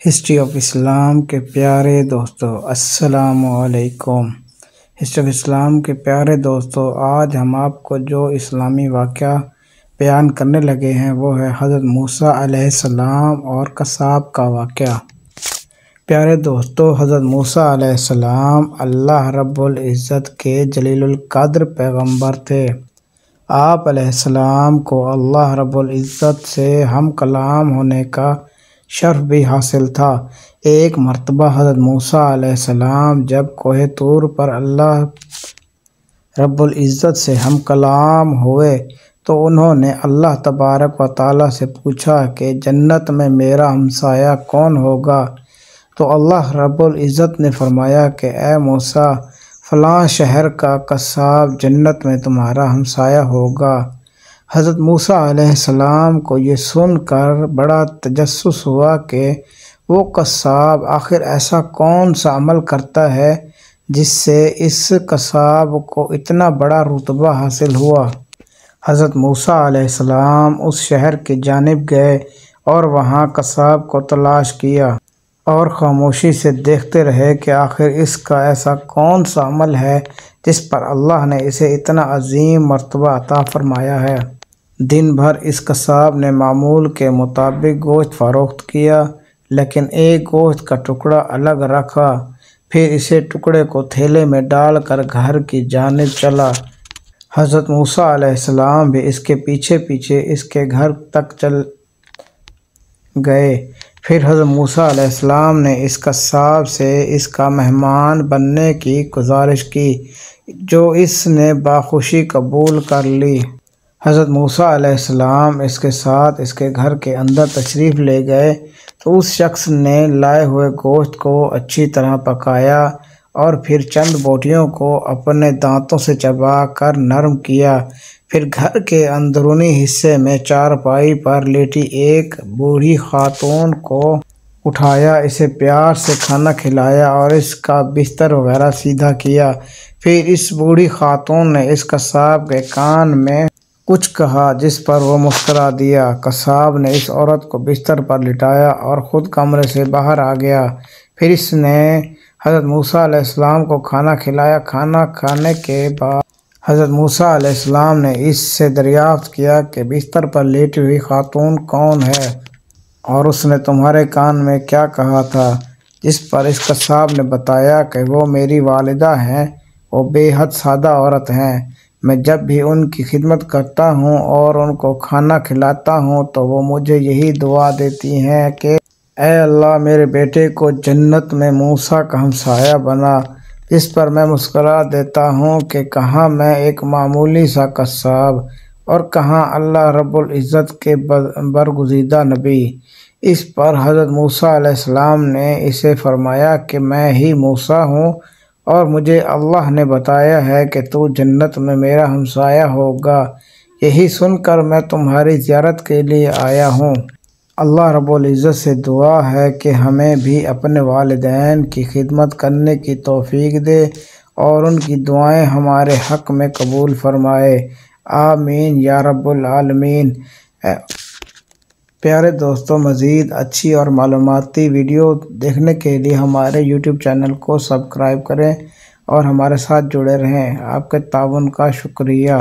History of اسلام کے پیارے دوستو السلام علیکم۔ ہسٹری آف اسلام کے پیارے دوستو، آج ہم آپ کو جو اسلامی واقعہ بیان کرنے لگے ہیں وہ ہے حضرت موسیٰ علیہ السلام اور قصاب کا واقعہ۔ پیارے دوستو، حضرت موسیٰ علیہ السلام اللہ رب العزت کے جلیل القدر پیغمبر تھے۔ آپ علیہ السلام کو اللہ رب العزت سے ہم کلام ہونے کا شرف بھی حاصل تھا۔ ایک مرتبہ حضرت موسیٰ علیہ السلام جب کوہ طور پر اللہ رب العزت سے ہم کلام ہوئے تو انہوں نے اللہ تبارک و تعالیٰ سے پوچھا کہ جنت میں میرا ہمسایہ کون ہوگا؟ تو اللہ رب العزت نے فرمایا کہ اے موسیٰ، فلاں شہر کا قصاب جنت میں تمہارا ہمسایہ ہوگا۔ حضرت موسیٰ علیہ السلام کو یہ سن کر بڑا تجسس ہوا کہ وہ قصاب آخر ایسا کون سا عمل کرتا ہے جس سے اس قصاب کو اتنا بڑا رتبہ حاصل ہوا۔ حضرت موسیٰ علیہ السلام اس شہر کی جانب گئے اور وہاں قصاب کو تلاش کیا اور خاموشی سے دیکھتے رہے کہ آخر اس کا ایسا کون سا عمل ہے جس پر اللہ نے اسے اتنا عظیم مرتبہ عطا فرمایا ہے۔ دن بھر اس قصاب نے معمول کے مطابق گوشت فروخت کیا، لیکن ایک گوشت کا ٹکڑا الگ رکھا، پھر اسے ٹکڑے کو تھیلے میں ڈال کر گھر کی جانب چلا۔ حضرت موسیٰ علیہ السلام بھی اس کے پیچھے پیچھے اس کے گھر تک چل گئے۔ پھر حضرت موسیٰ علیہ السلام نے اس قصاب سے اس کا مہمان بننے کی گزارش کی، جو اس نے بخوشی قبول کر لی۔ حضرت موسیٰ علیہ السلام اس کے ساتھ اس کے گھر کے اندر تشریف لے گئے تو اس شخص نے لائے ہوئے گوشت کو اچھی طرح پکایا اور پھر چند بوٹیوں کو اپنے دانتوں سے چبا کر نرم کیا۔ پھر گھر کے اندرونی حصے میں چارپائی پر لیٹی ایک بوڑھی خاتون کو اٹھایا، اسے پیار سے کھانا کھلایا اور اس کا بستر وغیرہ سیدھا کیا۔ پھر اس بوڑھی خاتون نے اس قصاب کے کان میں کچھ کہا جس پر وہ مسکرا دیا۔ قصاب نے اس عورت کو بستر پر لٹایا اور خود کمرے سے باہر آ گیا۔ پھر اس نے حضرت موسیٰ علیہ السلام کو کھانا کھلایا۔ کھانا کھانے کے بعد حضرت موسیٰ علیہ السلام نے اس سے دریافت کیا کہ بستر پر لیٹی ہوئی خاتون کون ہے اور اس نے تمہارے کان میں کیا کہا تھا؟ جس پر اس قصاب نے بتایا کہ وہ میری والدہ ہیں، وہ بے حد سادہ عورت ہیں۔ میں جب بھی ان کی خدمت کرتا ہوں اور ان کو کھانا کھلاتا ہوں تو وہ مجھے یہی دعا دیتی ہیں کہ اے اللہ، میرے بیٹے کو جنت میں موسیٰ کا ہمسایہ بنا۔ اس پر میں مسکرا دیتا ہوں کہ کہاں میں ایک معمولی سا قصاب اور کہاں اللہ رب العزت کے برگزیدہ نبی۔ اس پر حضرت موسیٰ علیہ السلام نے اسے فرمایا کہ میں ہی موسیٰ ہوں اور مجھے اللہ نے بتایا ہے کہ تو جنت میں میرا ہمسایہ ہوگا۔ یہی سن کر میں تمہاری زیارت کے لیے آیا ہوں۔ اللہ رب العزت سے دعا ہے کہ ہمیں بھی اپنے والدین کی خدمت کرنے کی توفیق دے اور ان کی دعائیں ہمارے حق میں قبول فرمائے، آمین یا رب العالمین۔ پیارے دوستوں، مزید اچھی اور معلوماتی ویڈیو دیکھنے کے لیے ہمارے یوٹیوب چینل کو سبسکرائب کریں اور ہمارے ساتھ جڑے رہیں۔ آپ کے تعاون کا شکریہ۔